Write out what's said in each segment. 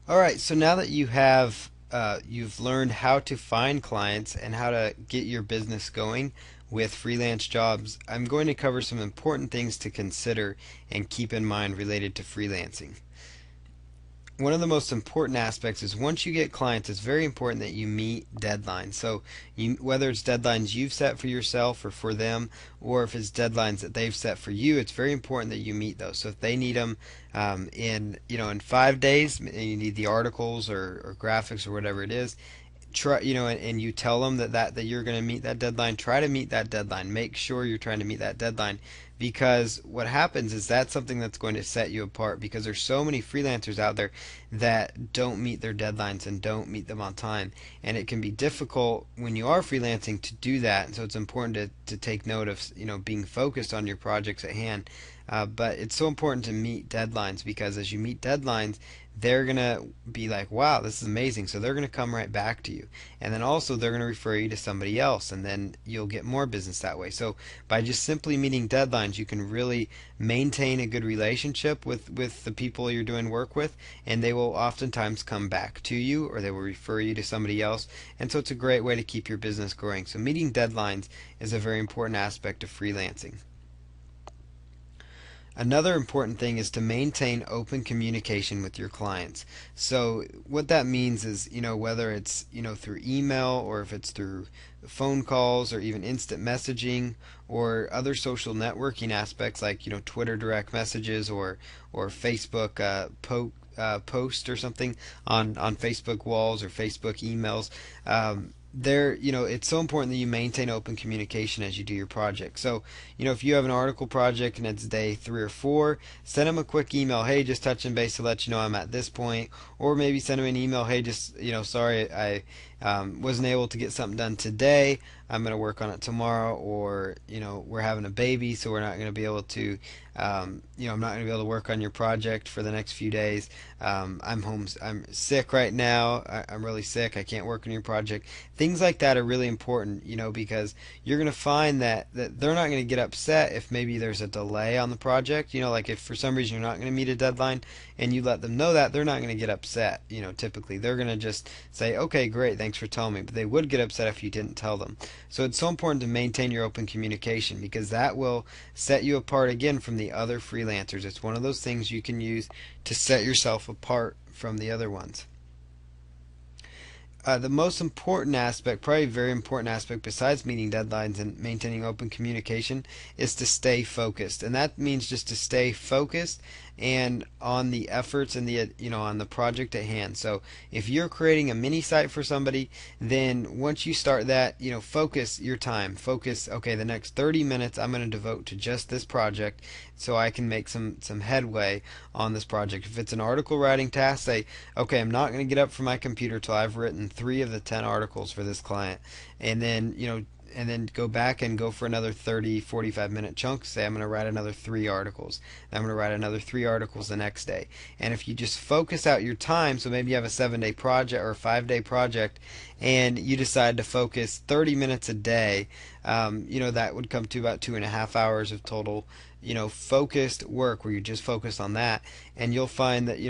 All right, so now that you've learned how to find clients and how to get your business going with freelance jobs, I'm going to cover some important things to consider and keep in mind related to freelancing. One of the most important aspects is once you get clients, it's very important that you meet deadlines. So whether it's deadlines you've set for yourself or for them, or if it's deadlines that they've set for you, it's very important that you meet those. So if they need them in 5 days, and you need the articles or graphics or whatever it is, try and you tell them that you're going to meet that deadline. Try to meet that deadline. Make sure you're trying to meet that deadline, because what happens is that's something that's going to set you apart, because there's so many freelancers out there that don't meet their deadlines and don't meet them on time, and it can be difficult when you are freelancing to do that. And so it's important to take note of being focused on your projects at hand. But it's so important to meet deadlines, because as you meet deadlines, they're going to be like, wow, this is amazing. So they're going to come right back to you. And then also they're going to refer you to somebody else, and then you'll get more business that way. So by just simply meeting deadlines, you can really maintain a good relationship with the people you're doing work with, and they will oftentimes come back to you, or they will refer you to somebody else. And so it's a great way to keep your business growing. So meeting deadlines is a very important aspect of freelancing. Another important thing is to maintain open communication with your clients. So what that means is, whether it's, through email, or if it's through phone calls, or even instant messaging, or other social networking aspects like, Twitter direct messages, or Facebook post or something on Facebook walls or Facebook emails. It's so important that you maintain open communication as you do your project. So, if you have an article project and it's day 3 or 4, send them a quick email. Hey, just touching base to let you know I'm at this point. Or maybe send them an email. Hey, just, sorry, I wasn't able to get something done today. I'm going to work on it tomorrow. Or, we're having a baby, so we're not going to be able to, I'm not going to be able to work on your project for the next few days. I'm sick right now. I'm really sick. I can't work on your project. Things like that are really important, because you're going to find that they're not going to get upset if maybe there's a delay on the project. Like if for some reason you're not going to meet a deadline and you let them know that, they're not going to get upset. Typically they're going to just say, okay, great, thanks for telling me. But they would get upset if you didn't tell them. So it's so important to maintain your open communication, because that will set you apart again from the other freelancers. It's one of those things you can use to set yourself apart from the other ones. The most important aspect, probably a very important aspect besides meeting deadlines and maintaining open communication, is to stay focused. And that means just to stay focused and on the efforts and on the project at hand. So if you're creating a mini site for somebody, then once you start that, focus your time. Focus, okay, the next 30 minutes I'm going to devote to just this project, so I can make some headway on this project. If it's an article writing task, say, okay, I'm not going to get up from my computer till I've written 3 of the 10 articles for this client. And then, and then go back and go for another 30, 45-minute chunk. Say I'm going to write another 3 articles. And I'm going to write another 3 articles the next day. And if you just focus out your time, so maybe you have a 7-day project or a 5-day project, and you decide to focus 30 minutes a day, that would come to about 2.5 hours of total, focused work, where you just focus on that. And you'll find that,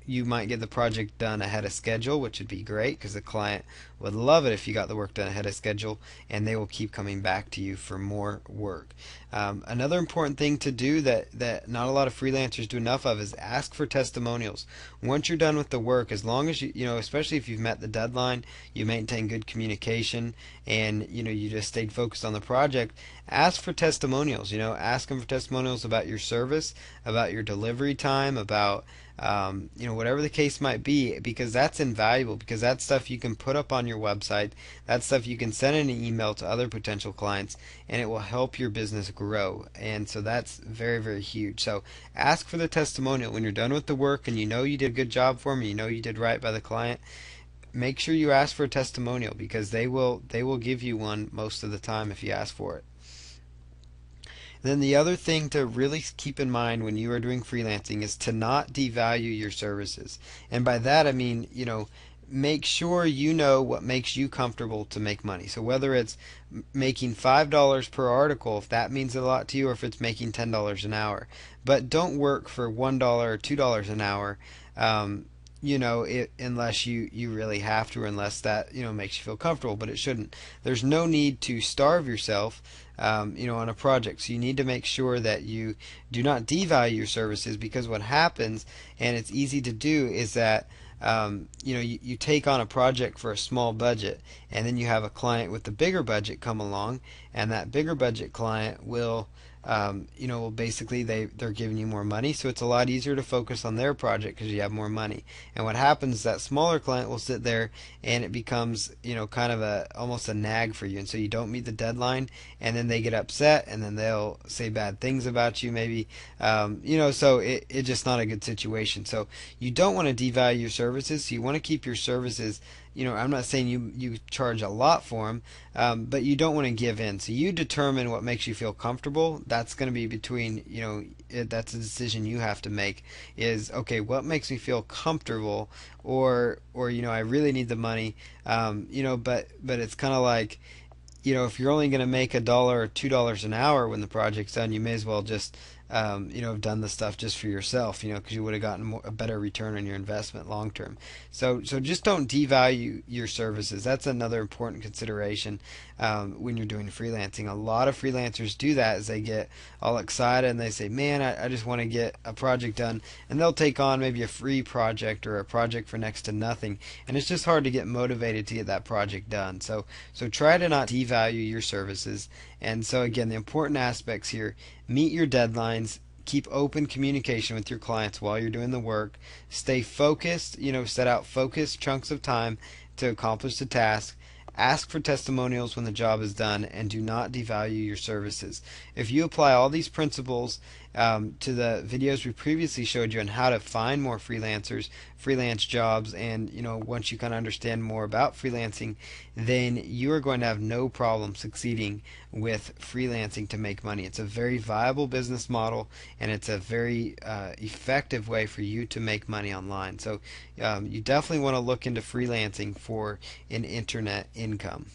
you might get the project done ahead of schedule, which would be great, because the client would love it if you got the work done ahead of schedule, and they will keep coming back to you for more work. Another important thing to do that not a lot of freelancers do enough of is ask for testimonials. Once you're done with the work, as long as especially if you've met the deadline, you maintain good communication, and you just stayed focused on the project, ask for testimonials. Ask them for testimonials about your service, about your delivery time, about whatever the case might be, because that's invaluable, because that's stuff you can put up on your website. That's stuff you can send in an email to other potential clients, and it will help your business grow. And so that's very, very huge. So ask for the testimonial when you're done with the work and you did a good job for them, you did right by the client. Make sure you ask for a testimonial, because they will give you one most of the time if you ask for it. Then the other thing to really keep in mind when you are doing freelancing is to not devalue your services. And by that I mean, make sure you know what makes you comfortable to make money. So whether it's making $5 per article, if that means a lot to you, or if it's making $10 an hour. But don't work for $1 or $2 an hour. unless you really have to, or unless that makes you feel comfortable, but it shouldn't. There's no need to starve yourself on a project. So you need to make sure that you do not devalue your services, because what happens, and it's easy to do, is that you take on a project for a small budget, and then you have a client with a bigger budget come along, and that bigger budget client will well, basically they're giving you more money, so it's a lot easier to focus on their project because you have more money. And what happens is that smaller client will sit there, and it becomes kind of almost a nag for you, and so you don't meet the deadline, and then they get upset, and then they'll say bad things about you, maybe. So it's just not a good situation. So you don't want to devalue your services. So you want to keep your services. I'm not saying you charge a lot for them, but you don't want to give in. So you determine what makes you feel comfortable. That's going to be between, that's a decision you have to make. Is, okay, what makes me feel comfortable, or I really need the money, but it's kind of like, if you're only going to make $1 or $2 an hour when the project's done, you may as well just have done the stuff just for yourself, because you would have gotten a better return on your investment long term. So just don't devalue your services. That's another important consideration when you're doing freelancing. A lot of freelancers do that, as they get all excited and they say, man, I just want to get a project done, and they'll take on maybe a free project or a project for next to nothing, and it's just hard to get motivated to get that project done. So try to not devalue your services. And so again, the important aspects here: meet your deadlines, keep open communication with your clients while you're doing the work, stay focused, set out focused chunks of time to accomplish the task, ask for testimonials when the job is done, and do not devalue your services. If you apply all these principles to the videos we previously showed you on how to find more freelancers, freelance jobs, and once you kind of understand more about freelancing, then you are going to have no problem succeeding with freelancing to make money. It's a very viable business model, and it's a very effective way for you to make money online. So you definitely want to look into freelancing for an internet income.